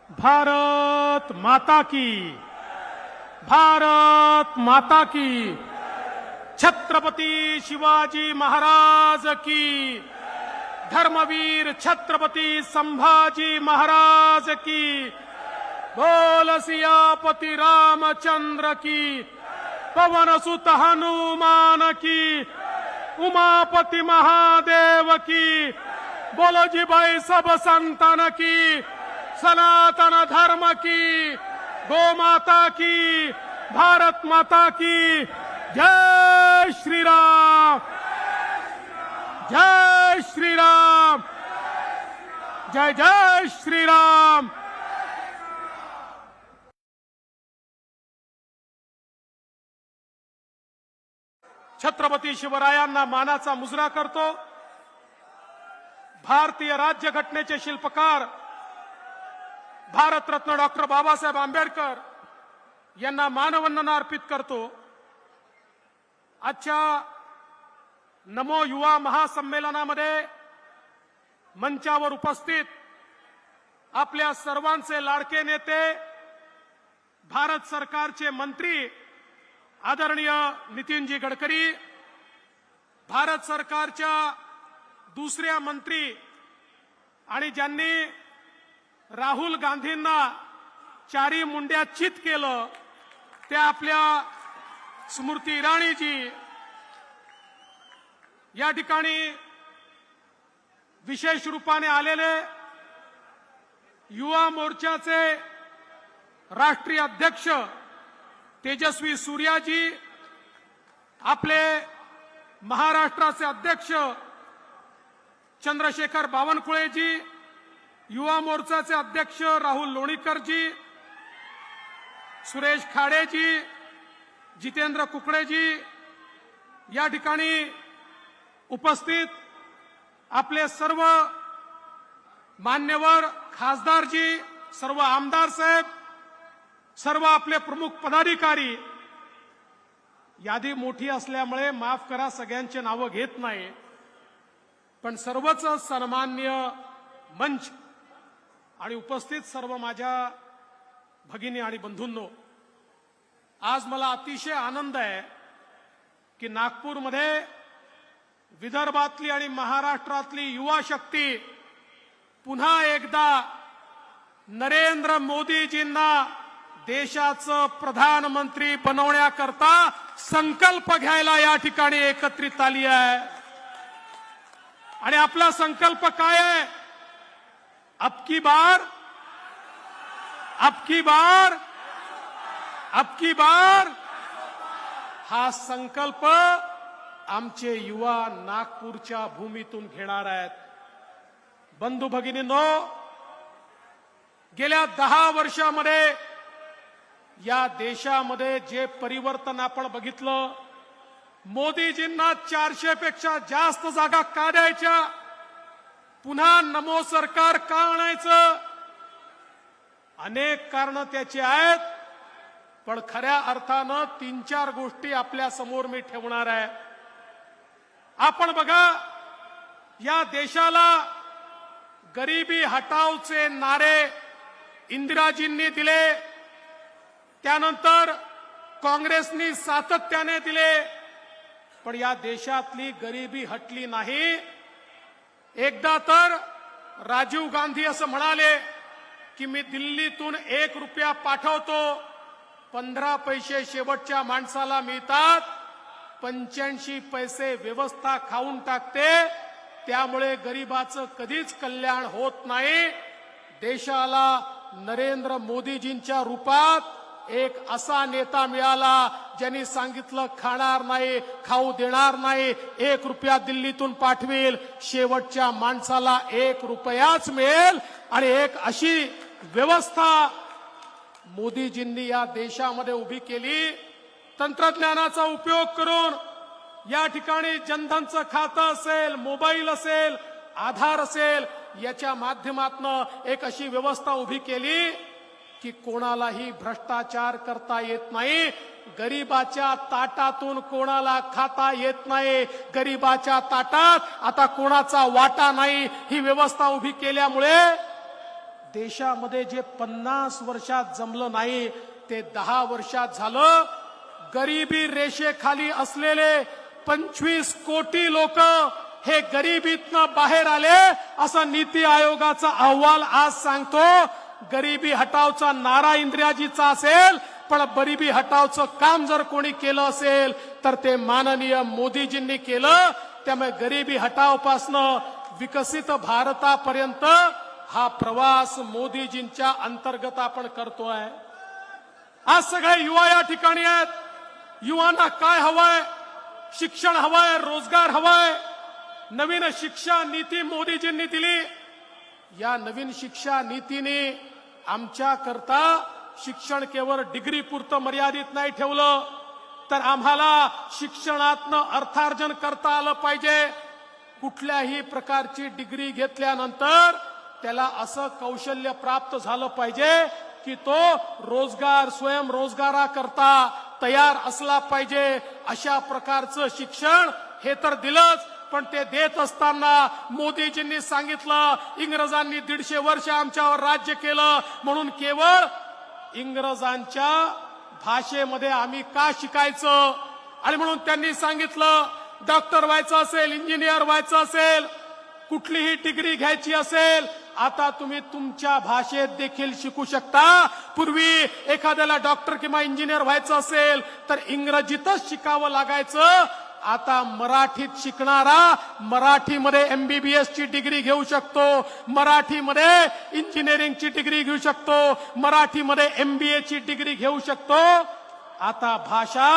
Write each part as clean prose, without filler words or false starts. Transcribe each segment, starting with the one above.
भारत माता की, भारत माता की, छत्रपती शिवाजी महाराज की, धर्मवीर छत्रपती संभाजी महाराज की, बोल सियापति रामचंद्र की, पवन सुत हनुमान की, उमापति महादेव की, बोलो जी भाई सब संतान की, सनातन धर्म की, गो माता की, भारत माता की, जय श्री राम, जय श्री राम, जय जय श्री राम। छत्रपती शिवरायांना मानाचा मुजरा करतो। भारतीय राज्यघटनेचे शिल्पकार भारतरत्न डॉक्टर बाबासाहेब आंबेडकर यांना मानवंदना अर्पित करतो। आजच्या नमो युवा महासंमेलनामध्ये मंचावर उपस्थित आपल्या सर्वांचे लाडके नेते, भारत सरकारचे मंत्री आदरणीय नितीनजी गडकरी, भारत सरकारच्या दुसऱ्या मंत्री आणि ज्यांनी राहुल गांधींना चारी मुंड्या चित केलं त्या आपल्या स्मृती इराणीजी, या ठिकाणी विशेष रूपाने आलेले युवा मोर्चाचे राष्ट्रीय अध्यक्ष तेजस्वी सूर्याजी, आपले महाराष्ट्राचे अध्यक्ष चंद्रशेखर बावनकुळेजी, युवा मोर्चाचे अध्यक्ष राहुल लोणीकरजी, सुरेश खाडेजी, जितेंद्र कुकडेजी, या ठिकाणी उपस्थित आपले सर्व मान्यवर खासदारजी, सर्व आमदार साहेब, सर्व आपले प्रमुख पदाधिकारी, यादी मोठी असल्यामुळे माफ करा सगळ्यांचे नाव घेत नाही, पण सर्वच सन्माननीय मंच आणि उपस्थित सर्व माझ्या भगिनी आणि बंधूंनो, आज मला अतिशय आनंद आहे की नागपूरमध्ये विदर्भातली आणि महाराष्ट्रातली युवा शक्ती पुन्हा एकदा नरेंद्र मोदीजींना देशाचं प्रधानमंत्री बनवण्याकरता संकल्प घ्यायला या ठिकाणी एकत्रित आली आहे। आणि आपला संकल्प काय आहे? अब की बार, अब की बार, अब की बार, हा संकल्प आमचे युवा नागपूरच्या भूमीतून घेणार आहेत। बंधू भगिनींनो, गेल्या 10 वर्षामध्ये या देशामध्ये जे परिवर्तन आपण बघितलं, मोदीजींना 400 पेक्षा जास्त जागा का द्यायच्या, पुन्हा नमो सरकार का आणायचं, अनेक कारण त्याची आहेत, पण खऱ्या अर्थानं 3-4 गोष्टी आपल्या समोर मी ठेवणार आहे। आपण बघा, या देशाला गरिबी हटावचे नारे इंदिराजींनी दिले, त्यानंतर काँग्रेसनी सातत्याने दिले, पण या देशातली गरिबी हटली नाही। एकदा तर राजीव गांधी असं म्हणाले की मी दिल्लीतून 1 रुपया पाठवतो, 15 पैसे शेवटच्या माणसाला मिळतात, 85 पैसे व्यवस्था खाऊन टाकते, त्यामुळे गरिबाचं कधीच कल्याण होत नाही। देशाला नरेंद्र मोदीजींच्या रूपात एक असा नेता मिळाला ज्यांनी सांगितलं खाणार नाही, खाऊ देणार नाही, 1 रुपया दिल्लीतून पाठवेल, शेवटच्या माणसाला 1 रुपयाच मिळेल, आणि एक अशी व्यवस्था मोदीजींनी या देशामध्ये उभी केली। तंत्रज्ञानाचा उपयोग करून या ठिकाणी जनधनचं खातं असेल, मोबाईल असेल, आधार असेल, याच्या माध्यमातून एक अशी व्यवस्था उभी केली की कोणालाही भ्रष्टाचार करता येत नाही, गरीबाच्या ताटातून कोणाला खाता येत नाही, गरीबाच्या ताटात आता कोणाचा वाटा नाही। ही व्यवस्था उभी केल्यामुळे देशामध्ये जे 50 वर्षात जमलं नाही ते 10 वर्षात झालं. गरिबी रेषेखाली असलेले 25 कोटी लोक हे गरिबीतनं बाहेर आले असा नीती आयोगाचा अहवाल आज सांगतो. गरिबी हटावचा नारा इंदिराजीचा असेल, पण गरिबी हटावचं काम जर कोणी केलं असेल तर ते माननीय मोदीजींनी केलं. त्यामुळे गरिबी हटावपासनं विकसित भारतापर्यंत हा प्रवास मोदीजींच्या अंतर्गत आपण करतोय. आज सगळे युवा या ठिकाणी आहेत. युवांना काय हवंय? शिक्षण हवंय, रोजगार हवाय. नवीन शिक्षा नीती मोदीजींनी दिली. या नवीन शिक्षा नीतीने आमच्या करता शिक्षण केवळ डिग्री पुरतं मर्यादित नाही ठेवलं, तर आम्हाला शिक्षणातनं अर्थार्जन करता आलं पाहिजे. कुठल्याही प्रकारची डिग्री घेतल्यानंतर त्याला असं कौशल्य प्राप्त झालं पाहिजे की तो रोजगार स्वयंरोजगाराकरता तयार असला पाहिजे. अशा प्रकारचं शिक्षण हे तर दिलंच, पण ते देत असताना मोदीजींनी सांगितलं इंग्रजांनी 150 वर्ष आमच्यावर राज्य केलं म्हणून केवळ इंग्रजांच्या भाषेमध्ये आम्ही का शिकायचं. आणि म्हणून त्यांनी सांगितलं डॉक्टर व्हायचं असेल, इंजिनियर व्हायचं असेल, कुठलीही डिग्री घ्यायची असेल, आता तुम्ही तुमच्या भाषेत देखील शिकू शकता. पूर्वी एखाद्याला डॉक्टर किंवा इंजिनियर व्हायचं असेल तर इंग्रजीतच शिकावं लागायचं. आता मराठीत शिकणारा मराठीमध्ये MBBS ची डिग्री घेऊ शकतो, मराठीमध्ये इंजिनिअरिंगची डिग्री घेऊ शकतो, मराठीमध्ये MBA ची डिग्री घेऊ शकतो. आता भाषा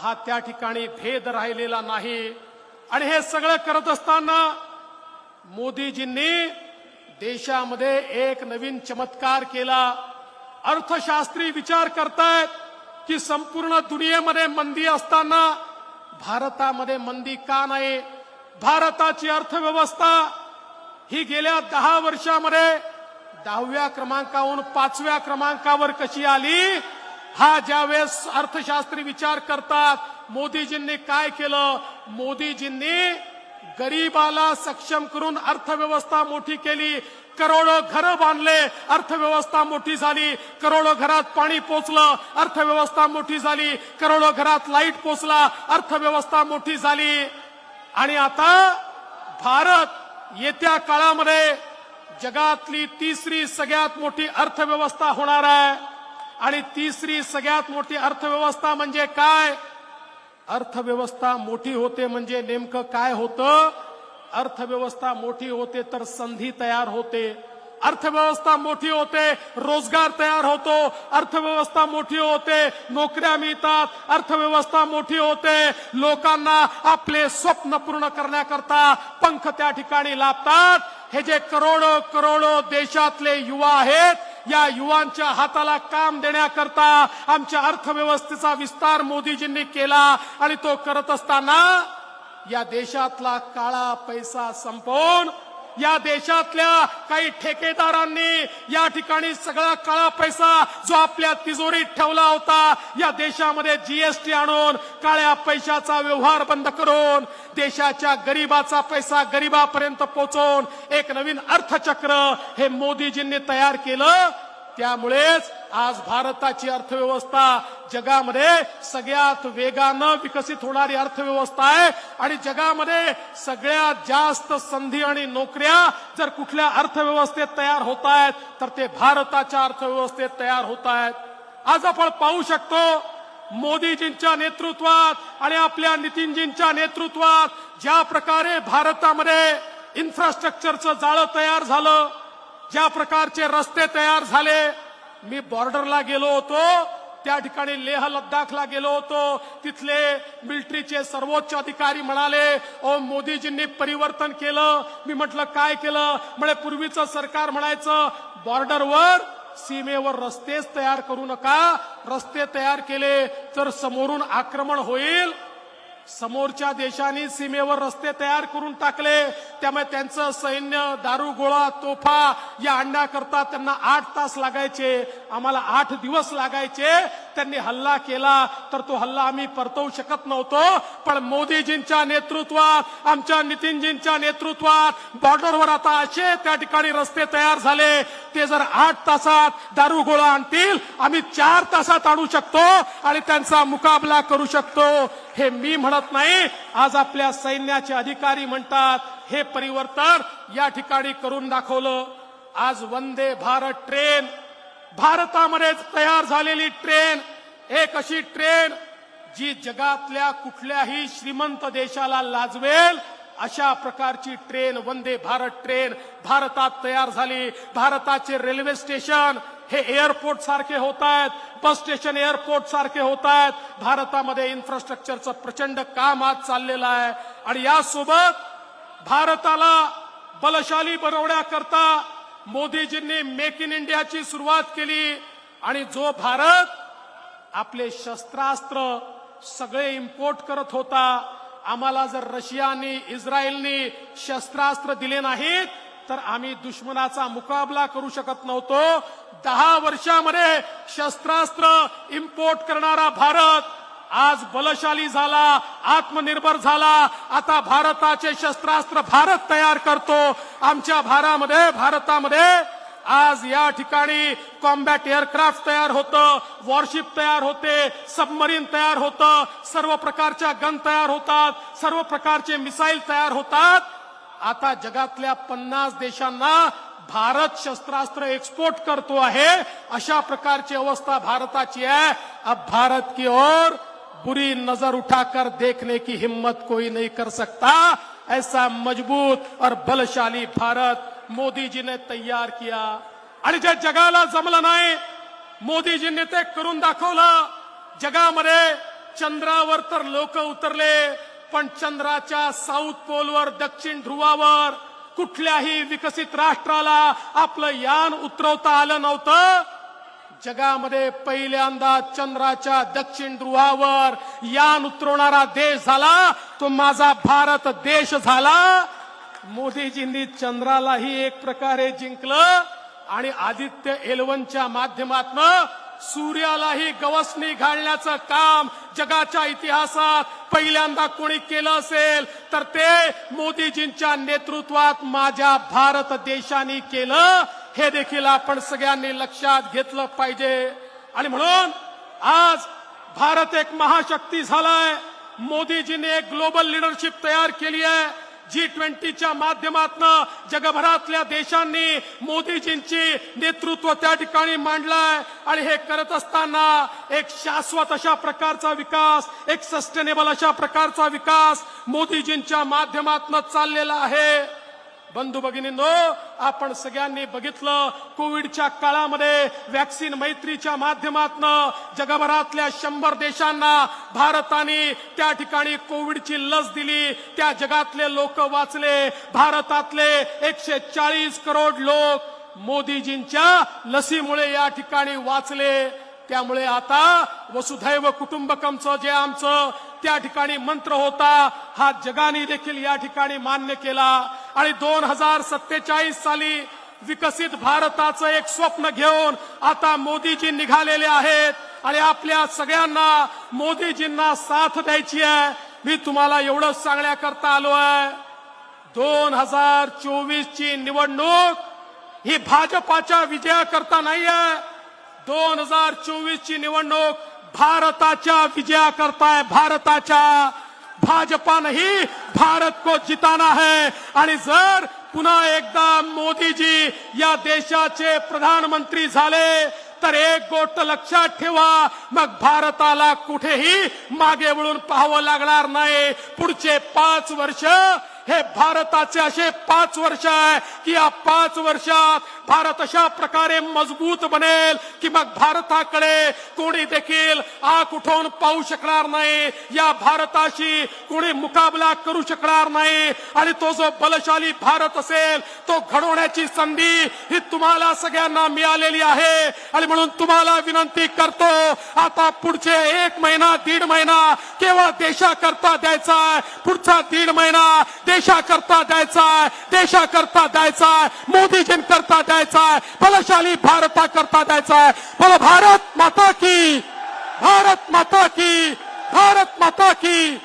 हा त्या ठिकाणी भेद राहिलेला नाही. आणि हे सगळं करत असताना मोदीजींनी देशामध्ये एक नवीन चमत्कार केला. अर्थशास्त्री विचार करतायत की संपूर्ण दुनियेमध्ये मंदी असताना भारतामध्ये मंदी का नाही. भारताची अर्थव्यवस्था ही गेल्या 10 वर्षामध्ये 10व्या क्रमांकावरून 5व्या क्रमांकावर कशी आली. हा ज्यावेळेस अर्थशास्त्री विचार करतात, मोदीजींनी काय केलं. मोदीजींनी गरीबाला सक्षम करून अर्थव्यवस्था मोठी केली. करोडो घरं बांधले, अर्थव्यवस्था मोठी झाली. करोडो घरात पाणी पोचलं, अर्थव्यवस्था मोठी झाली. करोडो घरात लाईट पोचला, अर्थव्यवस्था मोठी झाली. आणि आता भारत येत्या काळामध्ये जगातली 3री सगळ्यात मोठी अर्थव्यवस्था होणार आहे. आणि 3री सगळ्यात मोठी अर्थव्यवस्था म्हणजे काय. अर्थव्यवस्था मोठी होते म्हणजे नेमकं काय होतं. अर्थव्यवस्था मोठी होते तर संधी तयार होते. अर्थव्यवस्था मोठी होते, रोजगार तयार होतो. अर्थव्यवस्था मोठी होते, नोकऱ्या मिळतात. अर्थव्यवस्था मोठी होते, लोकांना आपले स्वप्न पूर्ण करण्याकरता पंख त्या ठिकाणी लाभतात. हे जे करोडो करोडो देशातले युवा आहेत, या युवांच्या हाताला काम देण्याकरता आमच्या अर्थव्यवस्थेचा विस्तार मोदीजींनी केला. आणि तो करत असताना या देशातला काळा पैसा संपवून या देशातल्या काही ठेकेदारांनी या ठिकाणी सगळा काळा पैसा जो आपल्या तिजोरीत ठेवला होता, या देशामध्ये GST आणून काळ्या पैशाचा व्यवहार बंद करून देशाच्या गरीबाचा पैसा गरीबापर्यंत पोहोचवून एक नवीन अर्थचक्र हे मोदीजींनी तयार केलं. त्यामुळेच आज भारताची अर्थव्यवस्था जगामध्ये सगळ्यात वेगानं विकसित होणारी अर्थव्यवस्था आहे. आणि जगामध्ये सगळ्यात जास्त संधी आणि नोकऱ्या जर कुठल्या अर्थव्यवस्थेत तयार होत आहेत तर ते भारताच्या अर्थव्यवस्थेत तयार होत आहेत. आज आपण पाहू शकतो मोदीजींच्या नेतृत्वात आणि आपल्या नितीनजींच्या नेतृत्वात ज्या प्रकारे भारतामध्ये इन्फ्रास्ट्रक्चरचं जाळं तयार झालं, ज्या प्रकारचे रस्ते तयार झाले. मी बॉर्डरला गेलो होतो, त्या ठिकाणी लेह लद्दाखला गेलो होतो. तिथले मिलिटरीचे सर्वोच्च अधिकारी म्हणाले ओ मोदीजींनी परिवर्तन केलं. मी म्हटलं काय केलं. म्हणजे पूर्वीचं सरकार म्हणायचं बॉर्डरवर सीमेवर रस्तेच तयार करू नका, रस्ते तयार केले तर समोरून आक्रमण होईल. समोरच्या देशांनी सीमेवर रस्ते तयार करून टाकले. त्यामुळे त्यांचं सैन्य, दारुगोळा, तोफा या आणण्याकरता त्यांना 8 तास लागायचे, आम्हाला 8 दिवस लागायचे. त्यांनी हल्ला केला तर तो हल्ला आम्ही परतवू शकत नव्हतो, पण मोदीजींच्या नेतृत्वात, आमच्या नितीनजींच्या नेतृत्वात बॉर्डरवर आता असे त्या ठिकाणी रस्ते तयार झाले, ते जर 8 तासात दारुगोळा आणतील आम्ही 4 तासात आणू शकतो आणि त्यांचा मुकाबला करू शकतो. हे मी म्हणत नाही, आज आपल्या सैन्याचे अधिकारी म्हणतात. हे परिवर्तन या ठिकाणी करून दाखवलं. आज वंदे भारत ट्रेन, भारतामध्ये तयार झालेली ट्रेन, एक अशी ट्रेन जी जगातल्या कुठल्याही श्रीमंत देशाला लाजवेल अशा प्रकारची ट्रेन, वंदे भारत ट्रेन भारतात तयार झाली. भारताचे रेल्वे स्टेशन हे एअरपोर्ट सारखे होत आहेत, बस स्टेशन एअरपोर्ट सारखे होत आहेत. भारतामध्ये इन्फ्रास्ट्रक्चरचं प्रचंड काम आज चाललेलं आहे. आणि यासोबत भारताला बलशाली बनवण्याकरता मोदीजींनी मेक इन इंडियाची सुरुवात केली. आणि जो भारत आपले शस्त्रास्त्र सगळे इम्पोर्ट करत होता, आम्हाला जर रशियानी, इस्रायलनी शस्त्रास्त्र दिले नाहीत तर आम्ही दुश्मनाचा मुकाबला करू शकत नव्हतो. 10 वर्षामध्ये शस्त्रास्त्र इम्पोर्ट करणारा भारत आज बलशाली झाला, आत्मनिर्भर झाला. आता भारताचे शस्त्रास्त्र भारत तयार करतो. आमच्या भारतामध्ये आज या ठिकाणी कॉम्बॅट एअरक्राफ्ट तयार होतं, वॉरशिप तयार होते, सबमरीन तयार होतं, सर्व प्रकारच्या गन तयार होतात, सर्व प्रकारचे मिसाईल तयार होतात. आता जगातल्या 50 देशांना भारत शस्त्रास्त्र एक्सपोर्ट करतो आहे. अशा प्रकारची अवस्था भारताची है. अब भारत की ओर बुरी नजर उठाकर देखने की हिम्मत कोई नहीं कर सकता. ऐसा मजबूत और बलशाली भारत मोदीजी ने तैयार किया. आणि जे जगाला जमलं नाही, मोदीजींनी ते करून दाखवलं. जगामध्ये चंद्रावर तर लोक उतरले, पण चंद्राच्या साऊथ पोलवर, दक्षिण ध्रुवावर कुठल्याही विकसित राष्ट्राला आपलं यान उतरवता आलं नव्हतं. जगामध्ये पहिल्यांदा चंद्राच्या दक्षिण ध्रुवावर यान उतरवणारा देश झाला तो माझा भारत देश झाला. मोदीजींनी चंद्रालाही एक प्रकारे जिंकलं आणि आदित्य एल1च्या माध्यमातून सूर्यालाही गवसणी घालण्याचं काम जगाच्या इतिहासात पहिल्यांदा कोणी केलं असेल तर ते मोदीजींच्या नेतृत्वात माझ्या भारत देशाने केलं. हे देखील आपण सगळ्यांनी लक्षात घेतलं पाहिजे. आणि म्हणून आज भारत एक महाशक्ती झालाय. मोदीजींनी एक ग्लोबल लीडरशिप तयार केली आहे. G20च्या माध्यमातून जगभरातल्या देशांनी मोदीजींची नेतृत्व त्या ठिकाणी मांडलंय. आणि हे करत असताना एक शाश्वत अशा प्रकारचा विकास, एक सस्टेनेबल अशा प्रकारचा विकास मोदीजींच्या माध्यमातून चाललेला आहे. बंधू भगिनींनो, आपण सगळ्यांनी बघितलं कोविडच्या काळामध्ये वॅक्सिन मैत्रीच्या माध्यमातून जगभरातल्या 100 देशांना भारताने त्या ठिकाणी कोविडची लस दिली. त्या जगातले लोक वाचले. भारतातले 140 करोड लोक मोदीजींच्या लसीमुळे या ठिकाणी वाचले. त्यामुळे आता वसुधैव कुटुंबकमचं जे आमचं त्या ठिकाणी मंत्र होता, हा जगाने देखील या ठिकाणी मान्य केला. आणि 2047 साली विकसित भारताचं एक स्वप्न घेऊन आता मोदीजी निघालेले आहेत. आणि आपल्या सगळ्यांना मोदीजींना साथ द्यायची आहे. मी तुम्हाला एवढंच सांगण्याकरता आलो आहे, 2024 ची निवडणूक ही भाजपाच्या विजयाकरता नाही आहे. 2024 ची निवडणूक भारताच्या विजयाकरता है. भारताच्या. भाजपा नहीं, भारत को जिताना है. आणि जर पुन्हा एकदा मोदीजी या देशाचे प्रधानमंत्री झाले तर एक गोष्ट लक्षात ठेवा, मग भारताला कुठेही मागे वळून पाहावं लागणार नाही. पुढचे 5 वर्ष हे भारताचे असे 5 वर्ष आहे की या 5 वर्षात भारत अशा प्रकारे मजबूत बनेल की मग भारताकडे कोणी देखील आंख उठवून पाहू शकणार नाही. या भारताशी कोणी मुकाबला करू शकणार नाही. आणि तो जो बलशाली भारत असेल तो घडवण्याची संधी ही तुम्हाला सगळ्यांना मिळालेली आहे. आणि म्हणून तुम्हाला विनंती करतो, आता पुढचे 1 महिना 1.5 महिना केवळ देशाकरता द्यायचा आहे. पुढचा 1.5 महिना देशाकरता द्यायचा आहे. देशाकरता द्यायचा आहे. मोदीजींकरता द्यायचा आहे. बलशाली भारताकरता द्यायचा आहे. बोलो भारत माता की. भारत माता की, भारत माता की.